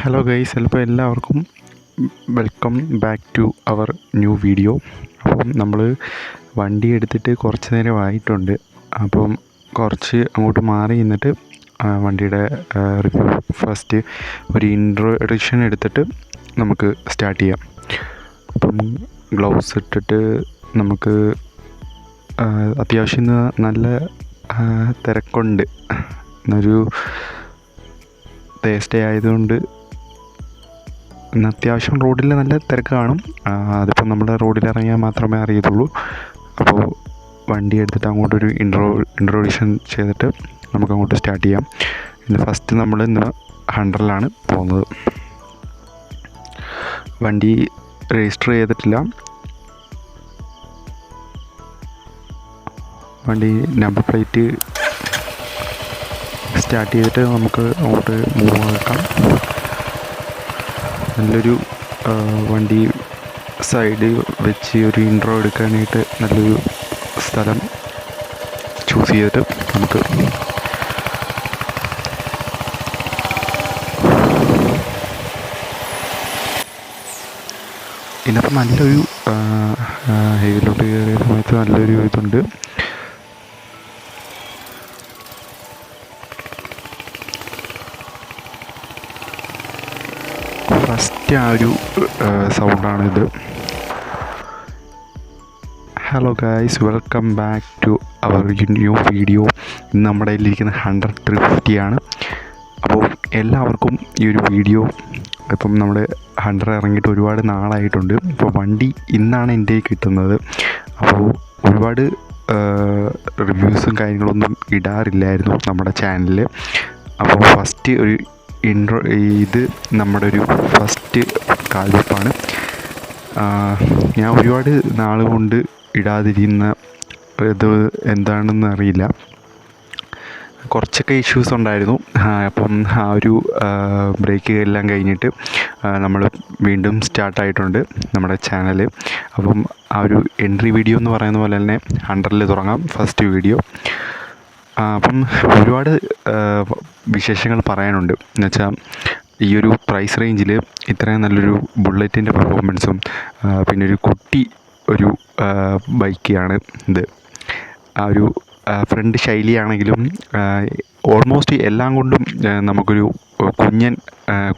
Hello guys, ചിലപ്പോൾ എല്ലാവർക്കും welcome back to our new video. അപ്പം നമ്മൾ വണ്ടി എടുത്തിട്ട് കുറച്ച് നേരമായിട്ടുണ്ട്. അപ്പം കുറച്ച് അങ്ങോട്ട് മാറി നിന്നിട്ട് വണ്ടിയുടെ റിവ്യൂ ഫസ്റ്റ് ഒരു ഇൻട്രൊഡക്ഷൻ എടുത്തിട്ട് നമുക്ക് സ്റ്റാർട്ട് ചെയ്യാം. അപ്പം ഗ്ലൗസ് ഇട്ടിട്ട് നമുക്ക് അത്യാവശ്യം നല്ല തിരക്കുണ്ട്. ഒരു തേസ്ഡേ ആയതുകൊണ്ട് ഇന്ന് അത്യാവശ്യം റോഡിൽ നല്ല തിരക്ക് കാണും. അതിപ്പോൾ നമ്മുടെ റോഡിൽ ഇറങ്ങിയാൽ മാത്രമേ അറിയത്തുള്ളൂ. അപ്പോൾ വണ്ടി എടുത്തിട്ട് അങ്ങോട്ടൊരു ഇൻട്രൊഡക്ഷൻ ചെയ്തിട്ട് നമുക്ക് അങ്ങോട്ട് സ്റ്റാർട്ട് ചെയ്യാം. ഇന്ന് ഫസ്റ്റ് നമ്മൾ ഇന്ന് ഹണ്ടറിലാണ് പോകുന്നത്. വണ്ടി രജിസ്റ്റർ ചെയ്തിട്ടില്ല. വണ്ടി നമ്പർ പ്ലേറ്റ് സ്റ്റാർട്ട് ചെയ്തിട്ട് നമുക്ക് അങ്ങോട്ട് മൂവ് ആക്കാം. നല്ലൊരു വണ്ടി സൈഡ് വെച്ച് ഒരു ഇൻട്രോ എടുക്കാനായിട്ട് നല്ലൊരു സ്ഥലം ചൂസ് ചെയ്തിട്ട് നമുക്ക് ഇതിനകത്ത് നല്ലൊരു ഹൈവേയിലോട്ട് കയറിയ സമയത്ത് നല്ലൊരു ഇതുണ്ട്. ഫസ്റ്റ് ആ ഒരു സൗണ്ടാണിത്. Hello guys, welcome back to our new video. ഇന്ന് നമ്മുടെ കയ്യിലിരിക്കുന്ന 100 ആണ്. അപ്പോൾ എല്ലാവർക്കും ഈ ഒരു വീഡിയോ, ഇപ്പം നമ്മുടെ 100 ഇറങ്ങിയിട്ട് ഒരുപാട് നാളായിട്ടുണ്ട്. ഇപ്പോൾ വണ്ടി ഇന്നാണ് എൻ്റെ കിട്ടുന്നത്. അപ്പോൾ ഒരുപാട് റിവ്യൂസും കാര്യങ്ങളൊന്നും ഇടാറില്ലായിരുന്നു നമ്മുടെ ചാനലിൽ. അപ്പോൾ ഫസ്റ്റ് ഒരു ഇത് നമ്മുടെ ഒരു ഫസ്റ്റ് കാൽവെപ്പാണ്. ഞാൻ ഒരുപാട് നാൾ കൊണ്ട് ഇടാതിരുന്ന ഇത് എന്താണെന്ന് അറിയില്ല. കുറച്ചൊക്കെ ഇഷ്യൂസ് ഉണ്ടായിരുന്നു. അപ്പം ആ ഒരു ബ്രേക്ക് എല്ലാം കഴിഞ്ഞിട്ട് നമ്മൾ വീണ്ടും സ്റ്റാർട്ടായിട്ടുണ്ട് നമ്മുടെ ചാനൽ. അപ്പം ആ ഒരു എൻട്രി വീഡിയോ എന്ന് പറയുന്ന പോലെ തന്നെ 100 തുടങ്ങാം ഫസ്റ്റ് വീഡിയോ. അപ്പം ഒരുപാട് വിശേഷങ്ങൾ പറയാനുണ്ട്. എന്നുവെച്ചാൽ ഈ ഒരു പ്രൈസ് റേഞ്ചിൽ ഇത്രയും നല്ലൊരു ബുള്ളറ്റിൻ്റെ പെർഫോമൻസും പിന്നെ ഒരു കുട്ടി ഒരു ബൈക്കാണ് ഇത്. ആ ഒരു ഫ്രണ്ട് ശൈലിയാണെങ്കിലും ഓൾമോസ്റ്റ് എല്ലാം കൊണ്ടും നമുക്കൊരു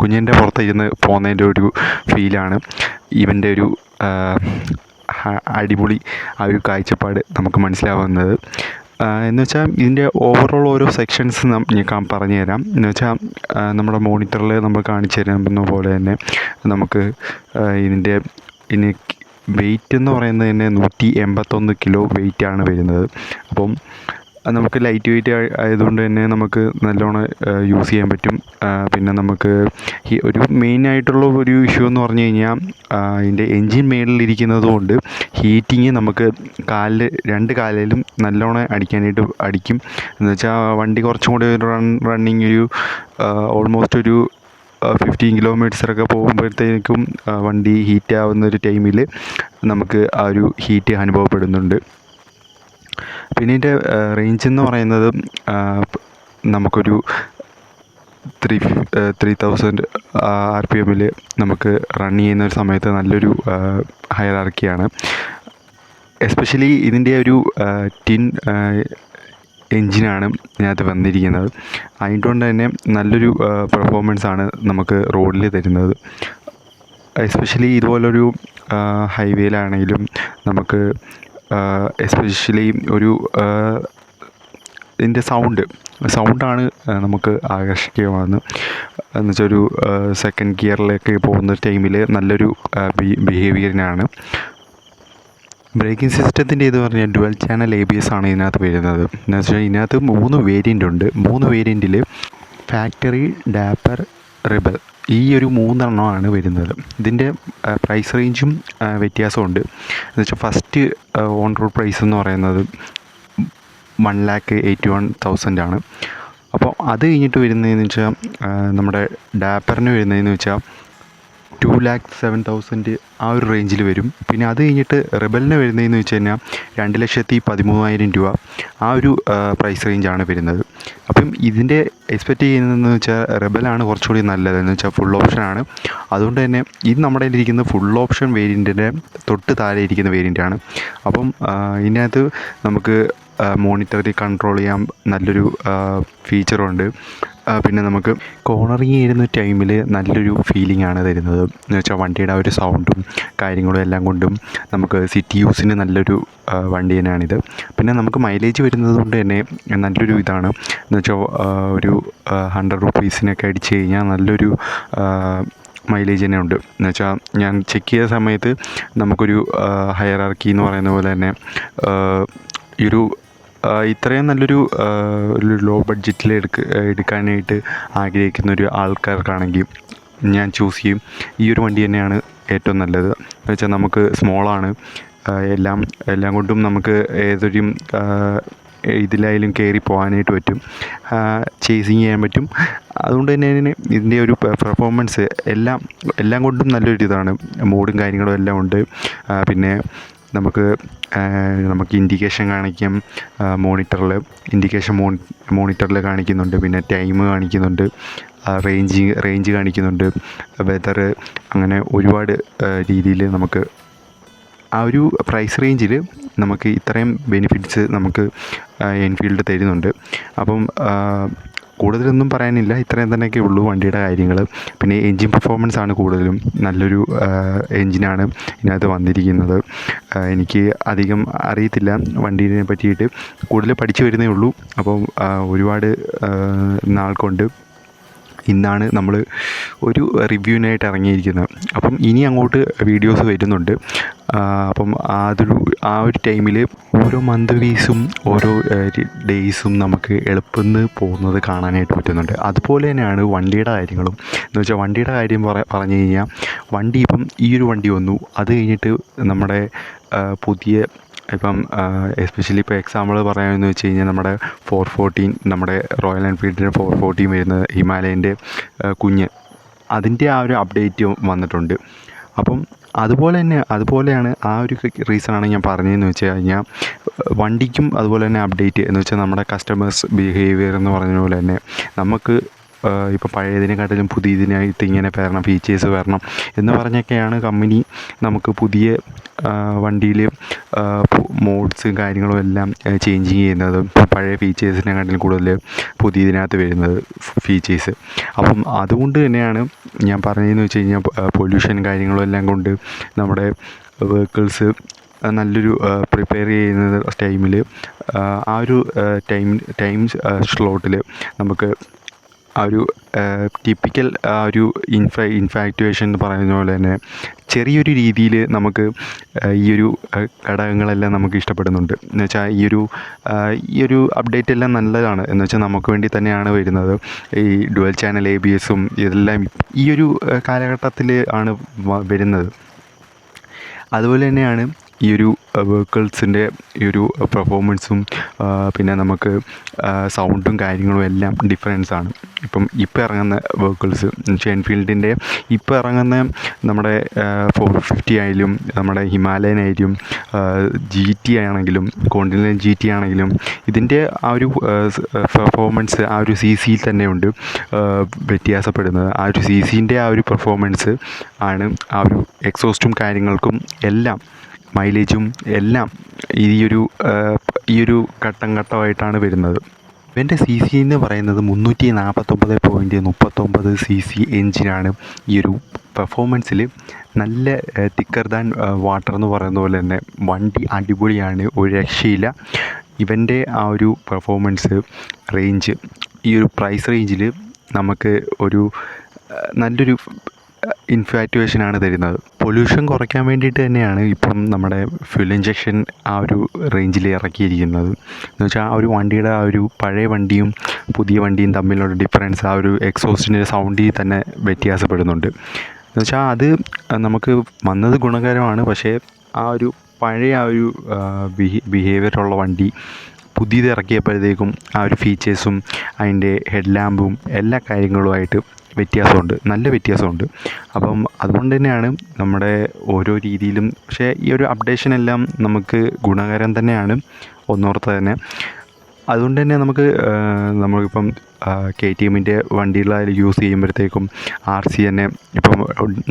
കുഞ്ഞൻ്റെ പുറത്തിരുന്ന് പോകുന്നതിൻ്റെ ഒരു ഫീലാണ് ഇവൻ്റെ ഒരു അടിപൊളി ആ ഒരു കാഴ്ചപ്പാട് നമുക്ക് മനസ്സിലാവുന്നത്. എന്ന് വെച്ചാൽ ഇതിൻ്റെ ഓവറോൾ ഓരോ സെക്ഷൻസ് ഞാൻ പറഞ്ഞു തരാം. എന്ന് വെച്ചാൽ നമ്മുടെ മോണിറ്ററിൽ നമ്മൾ കാണിച്ചു തരുന്ന പോലെ തന്നെ നമുക്ക് ഇതിൻ്റെ വെയിറ്റ് എന്ന് പറയുന്നത് തന്നെ 181 കിലോ വെയിറ്റാണ് വരുന്നത്. അപ്പം നമുക്ക് ലൈറ്റ് വെയിറ്റ് ആയതുകൊണ്ട് തന്നെ നമുക്ക് നല്ലോണം യൂസ് ചെയ്യാൻ പറ്റും. പിന്നെ നമുക്ക് ഈ ഒരു മെയിനായിട്ടുള്ള ഒരു ഇഷ്യൂ എന്ന് പറഞ്ഞു കഴിഞ്ഞാൽ ഇതിൻ്റെ എൻജിൻ മേളിലിരിക്കുന്നത് കൊണ്ട് ഹീറ്റിങ് നമുക്ക് രണ്ട് കാലിലും നല്ലോണം അടിക്കാനായിട്ട് അടിക്കും. എന്ന് വെച്ചാൽ വണ്ടി കുറച്ചും കൂടി ഒരു റണ്ണിങ് ഒരു ഓൾമോസ്റ്റ് ഒരു 15 കിലോമീറ്റേഴ്സൊക്കെ പോകുമ്പോഴത്തേക്കും വണ്ടി ഹീറ്റ് ആവുന്ന ഒരു ടൈമിൽ നമുക്ക് ആ ഒരു ഹീറ്റ് അനുഭവപ്പെടുന്നുണ്ട്. പിന്നെ ഇതിൻ്റെ റേഞ്ച് എന്ന് പറയുന്നത് നമുക്കൊരു 3000 RPM നമുക്ക് റൺ ചെയ്യുന്ന ഒരു സമയത്ത് നല്ലൊരു ഹൈറാർക്കിയാണ്. എസ്പെഷ്യലി ഇതിൻ്റെ ഒരു ടിൻ എൻജിനാണ് ഇതിനകത്ത് വന്നിരിക്കുന്നത്. അതുകൊണ്ട് തന്നെ നല്ലൊരു പെർഫോമൻസാണ് നമുക്ക് റോഡിൽ തരുന്നത്. എസ്പെഷ്യലി ഇതുപോലൊരു ഹൈവേയിലാണെങ്കിലും നമുക്ക് എസ്പെഷ്യലി ഒരു ഇതിൻ്റെ സൗണ്ടാണ് നമുക്ക് ആകർഷിക്കുകയാണ്. എന്നുവെച്ചാൽ ഒരു സെക്കൻഡ് ഗിയറിലേക്ക് പോകുന്ന ടൈമിൽ നല്ലൊരു ബിഹേവിയറിനാണ്. ബ്രേക്കിംഗ് സിസ്റ്റത്തിൻ്റെ ഇത് പറഞ്ഞാൽ ഡുവൽ ചാനൽ ABS ആണ് ഇതിനകത്ത് വരുന്നത്. എന്ന് വെച്ചാൽ ഇതിനകത്ത് 3 വേരിയൻ്റ് ഉണ്ട്. 3 വേരിയൻറ്റിൽ ഫാക്ടറി, ഡാപ്പർ, റിബൽ ഈ ഒരു 3 എണ്ണമാണ് വരുന്നത്. ഇതിൻ്റെ പ്രൈസ് റേഞ്ചും വ്യത്യാസമുണ്ട്. എന്ന് വെച്ചാൽ ഫസ്റ്റ് ഓൺ റോഡ് പ്രൈസ് എന്ന് പറയുന്നത് 1,81,000 ആണ്. അപ്പോൾ അത് കഴിഞ്ഞിട്ട് വരുന്നതെന്ന് വെച്ചാൽ നമ്മുടെ ഡാപ്പറിന് വരുന്നതെന്ന് വെച്ചാൽ 2,07,000 ആ ഒരു റേഞ്ചിൽ വരും. പിന്നെ അത് കഴിഞ്ഞിട്ട് റെബലിന് വരുന്നതെന്ന് വെച്ച് കഴിഞ്ഞാൽ 2,13,000 രൂപ ആ ഒരു പ്രൈസ് റേഞ്ചാണ് വരുന്നത്. അപ്പം ഇതിൻ്റെ എക്സ്പെക്റ്റ് ചെയ്യുന്നതെന്ന് വെച്ചാൽ റെബലാണ് കുറച്ചുകൂടി നല്ലത്. എന്ന് വെച്ചാൽ ഫുൾ ഓപ്ഷനാണ്. അതുകൊണ്ട് തന്നെ ഇത് നമ്മുടെ കയ്യിലിരിക്കുന്ന ഫുൾ ഓപ്ഷൻ വേരിയൻറ്റിൻ്റെ തൊട്ട് താഴെ ഇരിക്കുന്ന വേരിയൻ്റാണ്. അപ്പം ഇതിനകത്ത് നമുക്ക് മോണിറ്ററിൽ കൺട്രോൾ ചെയ്യാൻ നല്ലൊരു ഫീച്ചറുണ്ട്. പിന്നെ നമുക്ക് കോർണറിങ് ചെയ്യുന്ന ടൈമിൽ നല്ലൊരു ഫീലിംഗ് ആണ് തരുന്നത്. എന്ന് വെച്ചാൽ വണ്ടിയുടെ ആ ഒരു സൗണ്ടും കാര്യങ്ങളും എല്ലാം കൊണ്ടും നമുക്ക് സിറ്റി യൂസിന് നല്ലൊരു വണ്ടി തന്നെയാണിത്. പിന്നെ നമുക്ക് മൈലേജ് വരുന്നത് കൊണ്ട് തന്നെ നല്ലൊരു ഇതാണ്. എന്ന് വെച്ചാൽ ഒരു 100 റുപ്പീസിനൊക്കെ അടിച്ച് കഴിഞ്ഞാൽ നല്ലൊരു മൈലേജ് തന്നെ ഉണ്ട്. എന്ന് വെച്ചാൽ ഞാൻ ചെക്ക് ചെയ്ത സമയത്ത് നമുക്കൊരു ഹയറാർക്കി എന്ന് പറയുന്ന പോലെ തന്നെ ഈ ഒരു ഇത്രയും നല്ലൊരു ഒരു ലോ ബഡ്ജറ്റിൽ എടുക്കാനായിട്ട് ആഗ്രഹിക്കുന്ന ഒരു ആൾക്കാർക്കാണെങ്കിൽ ഞാൻ ചൂസ് ചെയ്യും ഈ ഒരു വണ്ടി തന്നെയാണ് ഏറ്റവും നല്ലത്. എന്ന് വെച്ചാൽ നമുക്ക് സ്മോളാണ്, എല്ലാം കൊണ്ടും നമുക്ക് ഏതൊരു ഇതിലായാലും കയറി പോകാനായിട്ട് പറ്റും, ചേസിങ് ചെയ്യാൻ പറ്റും. അതുകൊണ്ട് തന്നെ ഇതിൻ്റെ ഒരു പെർഫോമൻസ് എല്ലാം കൊണ്ടും നല്ലൊരു ഇതാണ്. മോഡും കാര്യങ്ങളും എല്ലാം ഉണ്ട്. പിന്നെ നമുക്ക് ഇൻഡിക്കേഷൻ കാണിക്കാം മോണിറ്ററിൽ കാണിക്കുന്നുണ്ട്. പിന്നെ ടൈം കാണിക്കുന്നുണ്ട്, റേഞ്ച് കാണിക്കുന്നുണ്ട്, വെതർ, അങ്ങനെ ഒരുപാട് രീതിയിൽ നമുക്ക് ആ ഒരു പ്രൈസ് റേഞ്ചിൽ നമുക്ക് ഇത്രയും ബെനിഫിറ്റ്സ് നമുക്ക് എൻഫീൽഡ് തരുന്നുണ്ട്. അപ്പം കൂടുതലൊന്നും പറയാനില്ല, ഇത്രയും തന്നെയൊക്കെ ഉള്ളൂ വണ്ടിയുടെ കാര്യങ്ങൾ. പിന്നെ എൻജിൻ പെർഫോമൻസ് ആണ് കൂടുതലും. നല്ലൊരു എൻജിനാണ് ഇതിനകത്ത് വന്നിരിക്കുന്നത്. എനിക്ക് അധികം അറിയത്തില്ല വണ്ടീനെ പറ്റിയിട്ട്, കൂടുതൽ പഠിച്ചു വരുന്നേ ഉള്ളൂ. അപ്പം ഒരുപാട് നാൾ കൊണ്ട് ഇന്നാണ് നമ്മൾ ഒരു റിവ്യൂവിനായിട്ട് ഇറങ്ങിയിരിക്കുന്നത്. അപ്പം ഇനി അങ്ങോട്ട് വീഡിയോസ് വരുന്നുണ്ട്. അപ്പം ആ ഒരു ടൈമിൽ ഓരോ മന്ത് വീസും ഓരോ ഡേയ്സും നമുക്ക് എളുപ്പമെന്ന് പോകുന്നത് കാണാനായിട്ട് പറ്റുന്നുണ്ട്. അതുപോലെ തന്നെയാണ് വണ്ടിയുടെ കാര്യങ്ങളും. എന്ന് വെച്ചാൽ വണ്ടിയുടെ കാര്യം പറഞ്ഞു കഴിഞ്ഞാൽ വണ്ടി ഇപ്പം ഈ ഒരു വണ്ടി വന്നു, അത് കഴിഞ്ഞിട്ട് നമ്മുടെ പുതിയ ഇപ്പം എസ്പെഷ്യലി ഇപ്പോൾ എക്സാമ്പിൾ പറയാമെന്ന് വെച്ച് കഴിഞ്ഞാൽ നമ്മുടെ 414, നമ്മുടെ റോയൽ എൻഫീൽഡിൻ്റെ 414 വരുന്നത് ഹിമാലയൻ്റെ കുഞ്ഞ്, അതിൻ്റെ ആ ഒരു അപ്ഡേറ്റ് വന്നിട്ടുണ്ട്. അപ്പം അതുപോലെയാണ് ആ ഒരു റീസണാണ് ഞാൻ പറഞ്ഞതെന്ന് വെച്ച് കഴിഞ്ഞാൽ വണ്ടിക്കും അതുപോലെ തന്നെ അപ്ഡേറ്റ്. എന്ന് വെച്ചാൽ നമ്മുടെ കസ്റ്റമേഴ്സ് ബിഹേവിയർ എന്ന് പറഞ്ഞ പോലെ തന്നെ നമുക്ക് ഇപ്പോൾ പഴയതിനെക്കാട്ടിലും പുതിയതിനായിട്ട് ഇങ്ങനെ വരണം, ഫീച്ചേഴ്സ് വരണം എന്ന് പറഞ്ഞൊക്കെയാണ് കമ്പനി നമുക്ക് പുതിയ വണ്ടിയിൽ മോഡ്സും കാര്യങ്ങളും എല്ലാം ചേഞ്ചിങ് ചെയ്യുന്നത്. പഴയ ഫീച്ചേഴ്സിനെക്കാട്ടിലും കൂടുതൽ പുതിയതിനകത്ത് വരുന്നത് ഫീച്ചേഴ്സ്. അപ്പം അതുകൊണ്ട് തന്നെയാണ് ഞാൻ പറഞ്ഞതെന്ന് വെച്ച് കഴിഞ്ഞാൽ പൊല്യൂഷൻ കാര്യങ്ങളും എല്ലാം കൊണ്ട് നമ്മുടെ വെഹിക്കിൾസ് നല്ലൊരു പ്രിപ്പയർ ചെയ്യുന്ന ടൈമിൽ ആ ഒരു ടൈം സ്ലോട്ടിൽ നമുക്ക് ആ ഒരു ടിപ്പിക്കൽ ആ ഒരു ഇൻഫാക്റ്റുവേഷൻ എന്ന് പറയുന്ന പോലെ തന്നെ ചെറിയൊരു രീതിയിൽ നമുക്ക് ഈ ഒരു ഘടകങ്ങളെല്ലാം നമുക്ക് ഇഷ്ടപ്പെടുന്നുണ്ട്. എന്ന് വെച്ചാൽ ഈ ഒരു അപ്ഡേറ്റ് എല്ലാം നല്ലതാണ്. എന്ന് വെച്ചാൽ നമുക്ക് വേണ്ടി തന്നെയാണ് വരുന്നത്. ഈ ഡുവൽ ചാനൽ ABSഉം ഇതെല്ലാം ഈ ഒരു കാലഘട്ടത്തിൽ ആണ് വരുന്നത്. അതുപോലെ തന്നെയാണ് ഈ ഒരു വെഹിക്കിൾസിൻ്റെ ഈ ഒരു പെർഫോമൻസും പിന്നെ നമുക്ക് സൗണ്ടും കാര്യങ്ങളും എല്ലാം ഡിഫറൻസാണ്. ഇപ്പം ഇറങ്ങുന്ന വെഹിക്കിൾസ് എൻഫീൽഡിൻ്റെ ഇപ്പോൾ ഇറങ്ങുന്ന നമ്മുടെ 450 ആയാലും നമ്മുടെ ഹിമാലയൻ ആയാലും GT ആണെങ്കിലും കോണ്ടിനെൻ്റൽ GT ആണെങ്കിലും ഇതിൻ്റെ ആ ഒരു പെർഫോമൻസ് ആ ഒരു CCയിൽ തന്നെയുണ്ട് വ്യത്യാസപ്പെടുന്നത്. ആ ഒരു CCൻ്റെ ആ ഒരു പെർഫോമൻസ് ആണ് ആ ഒരു എക്സോസ്റ്റും കാര്യങ്ങൾക്കും എല്ലാം മൈലേജും എല്ലാം ഈ ഒരു ഘട്ടമായിട്ടാണ് വരുന്നത്. ഇവൻ്റെ CC എന്ന് പറയുന്നത് 349.39 CC എൻജിനാണ്. ഈ ഒരു പെർഫോമൻസിൽ നല്ല തിക്കർ ദാൻ വാട്ടർ എന്ന് പറയുന്ന പോലെ തന്നെ വണ്ടി അടിപൊളിയാണ്, ഒരു രക്ഷയില്ല. ഇവൻ്റെ ആ ഒരു പെർഫോമൻസ് റേഞ്ച് ഈ ഒരു പ്രൈസ് റേഞ്ചിൽ നമുക്ക് ഒരു നല്ലൊരു ഇൻഫാക്റ്റുവേഷനാണ് തരുന്നത്. പൊല്യൂഷൻ കുറയ്ക്കാൻ വേണ്ടിയിട്ട് തന്നെയാണ് ഇപ്പം നമ്മുടെ ഫ്യൂൽ ഇഞ്ചക്ഷൻ ആ ഒരു റേഞ്ചിൽ ഇറക്കിയിരിക്കുന്നത്. എന്ന് വെച്ചാൽ ആ ഒരു വണ്ടിയുടെ ആ ഒരു പഴയ വണ്ടിയും പുതിയ വണ്ടിയും തമ്മിലുള്ള ഡിഫറൻസ് ആ ഒരു എക്സോസ്റ്റിൻ്റെ സൗണ്ടിൽ തന്നെ വ്യത്യാസപ്പെടുന്നുണ്ട്. എന്ന് വെച്ചാൽ അത് നമുക്ക് വന്നത് ഗുണകരമാണ്. പക്ഷേ ആ ഒരു പഴയ ആ ഒരു ബിഹേവിയറുള്ള വണ്ടി പുതിയത് ഇറക്കിയപ്പോഴത്തേക്കും ആ ഒരു ഫീച്ചേഴ്സും അതിൻ്റെ ഹെഡ് ലാമ്പും എല്ലാ കാര്യങ്ങളുമായിട്ട് വ്യത്യാസമുണ്ട്, നല്ല വ്യത്യാസമുണ്ട്. അപ്പം അതുകൊണ്ട് തന്നെയാണ് നമ്മുടെ ഓരോ രീതിയിലും, പക്ഷേ ഈ ഒരു അപ്ഡേഷൻ എല്ലാം നമുക്ക് ഗുണകരം തന്നെയാണ് ഒന്നോർത്ത് തന്നെ. അതുകൊണ്ട് തന്നെ നമുക്കിപ്പം കെ ടി എമ്മിൻ്റെ വണ്ടികളായാലും യൂസ് ചെയ്യുമ്പോഴത്തേക്കും ആർ സി തന്നെ ഇപ്പം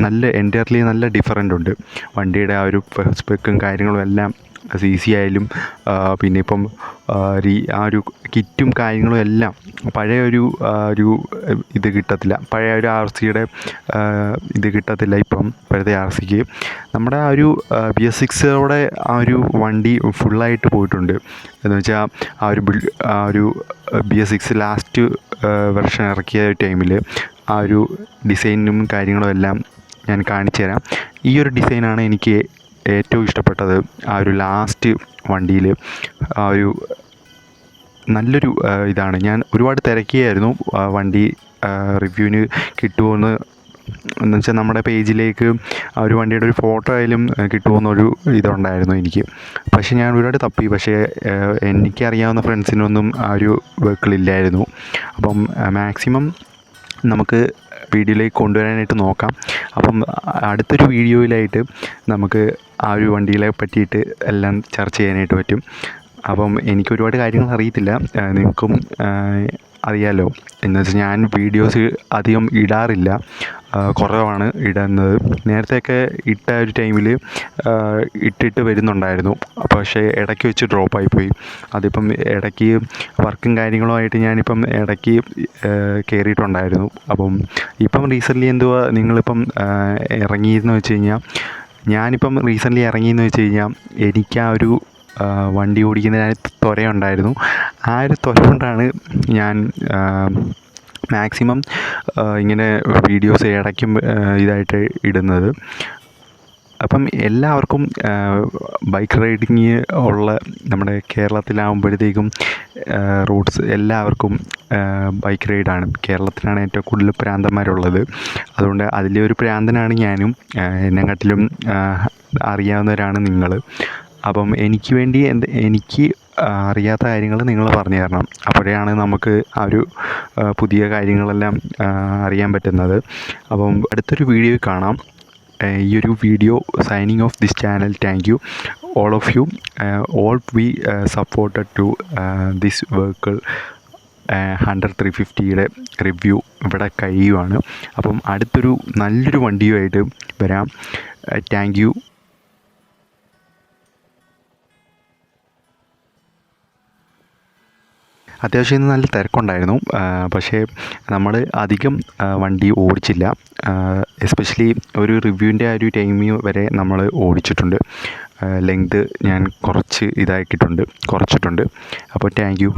നല്ല എൻറ്റയർലി നല്ല ഡിഫറൻ്റ് ഉണ്ട്. വണ്ടിയുടെ ആ ഒരു സ്പെക്കും കാര്യങ്ങളും എല്ലാം സി സി ആയാലും പിന്നെ ഇപ്പം ആ ഒരു കിറ്റും കാര്യങ്ങളും എല്ലാം പഴയ ഒരു ഇത് കിട്ടത്തില്ല, പഴയ ഒരു ആർ സിയുടെ ഇത് കിട്ടത്തില്ല ഇപ്പം ഇപ്പോഴത്തെ ആർ സിക്ക്. നമ്മുടെ ആ ഒരു BS6 ആ ഒരു വണ്ടി ഫുള്ളായിട്ട് പോയിട്ടുണ്ട്. എന്ന് വെച്ചാൽ ആ ഒരു BS6 ലാസ്റ്റ് വെർഷൻ ഇറക്കിയ ടൈമിൽ ആ ഒരു ഡിസൈനും കാര്യങ്ങളും എല്ലാം ഞാൻ കാണിച്ചു തരാം. ഈ ഒരു ഡിസൈനാണ് എനിക്ക് ഏറ്റവും ഇഷ്ടപ്പെട്ടത്. ആ ഒരു ലാസ്റ്റ് വണ്ടിയിൽ ആ ഒരു നല്ലൊരു ഇതാണ്. ഞാൻ ഒരുപാട് തിരക്കിയായിരുന്നു വണ്ടി റിവ്യൂവിന് കിട്ടുമോയെന്ന് വെച്ചാൽ നമ്മുടെ പേജിലേക്ക് ആ ഒരു വണ്ടിയുടെ ഒരു ഫോട്ടോ ആയാലും കിട്ടുമോയെന്നൊരു ഇതുണ്ടായിരുന്നു എനിക്ക്. പക്ഷേ ഞാൻ ഒരുപാട് തപ്പി, പക്ഷേ എനിക്കറിയാവുന്ന ഫ്രണ്ട്സിനൊന്നും ആ ഒരു വെഹിക്കിളില്ലായിരുന്നു. അപ്പം മാക്സിമം നമുക്ക് വീഡിയോയിലേക്ക് കൊണ്ടുവരാനായിട്ട് നോക്കാം. അപ്പം അടുത്തൊരു വീഡിയോയിലായിട്ട് നമുക്ക് ആ ഒരു വണ്ടികളെ പറ്റിയിട്ട് എല്ലാം ചർച്ച ചെയ്യാനായിട്ട് പറ്റും. അപ്പം എനിക്ക് ഒരുപാട് കാര്യങ്ങൾ അറിയത്തില്ല, നിങ്ങൾക്കും അറിയാമല്ലോ. എന്ന് വെച്ചാൽ ഞാൻ വീഡിയോസ് അധികം ഇടാറില്ല, കുറവാണ് ഇടുന്നത്. നേരത്തെയൊക്കെ ഇട്ട ഒരു ടൈമിൽ ഇട്ടിട്ട് വരുന്നുണ്ടായിരുന്നു, പക്ഷേ ഇടയ്ക്ക് വെച്ച് ഡ്രോപ്പായിപ്പോയി. അതിപ്പം ഇടയ്ക്ക് വർക്കും കാര്യങ്ങളുമായിട്ട് ഞാനിപ്പം ഇടയ്ക്ക് കയറിയിട്ടുണ്ടായിരുന്നു. അപ്പം ഇപ്പം റീസെൻ്റ്ലി നിങ്ങളിപ്പം ഇറങ്ങിയെന്ന് വെച്ച് കഴിഞ്ഞാൽ, ഞാനിപ്പം റീസെൻ്റ്ലി ഇറങ്ങിയെന്ന് വെച്ച് കഴിഞ്ഞാൽ എനിക്ക് ആ ഒരു വണ്ടി ഓടിക്കുന്നതിനകത്ത് ത്വരയുണ്ടായിരുന്നു. ആ ഒരു ത്വര കൊണ്ടാണ് ഞാൻ മാക്സിമം ഇങ്ങനെ വീഡിയോസ് ഇടയ്ക്കും ഇതായിട്ട് ഇടുന്നത്. അപ്പം എല്ലാവർക്കും ബൈക്ക് റൈഡിങ് ഉള്ള നമ്മുടെ കേരളത്തിലാകുമ്പോഴത്തേക്കും റൂട്ട്സ് എല്ലാവർക്കും ബൈക്ക് റൈഡാണ്. കേരളത്തിലാണ് ഏറ്റവും കൂടുതൽ പ്രാന്തന്മാരുള്ളത്. അതുകൊണ്ട് അതിലെ ഒരു പ്രാന്തനാണ് ഞാനും. എന്നെക്കാട്ടിലും അറിയാവുന്നവരാണ് നിങ്ങൾ. അപ്പം എനിക്ക് വേണ്ടി എനിക്ക് അറിയാത്ത കാര്യങ്ങൾ നിങ്ങൾ പറഞ്ഞു തരണം. അപ്പോഴാണ് നമുക്ക് ആ ഒരു പുതിയ കാര്യങ്ങളെല്ലാം അറിയാൻ പറ്റുന്നത്. അപ്പം അടുത്തൊരു വീഡിയോയിൽ കാണാം. ഈ ഒരു video signing off this channel. Thank you all of you. All we supported to this vehicle. 350യുടെ റിവ്യൂ ഇവിടെ കഴിയുവാണ്. അപ്പം അടുത്തൊരു നല്ലൊരു വണ്ടിയുമായിട്ട് വരാം. Thank you. അത്യാവശ്യം ഇന്ന് നല്ല തിരക്കുണ്ടായിരുന്നു, പക്ഷേ നമ്മൾ അധികം വണ്ടി ഓടിച്ചില്ല. എസ്പെഷ്യലി ഒരു റിവ്യൂവിൻ്റെ ആ ഒരു ടൈമിൽ വരെ നമ്മൾ ഓടിച്ചിട്ടുണ്ട്. ലെങ്ത് ഞാൻ കുറച്ചിട്ടുണ്ട്. അപ്പോൾ താങ്ക് യു.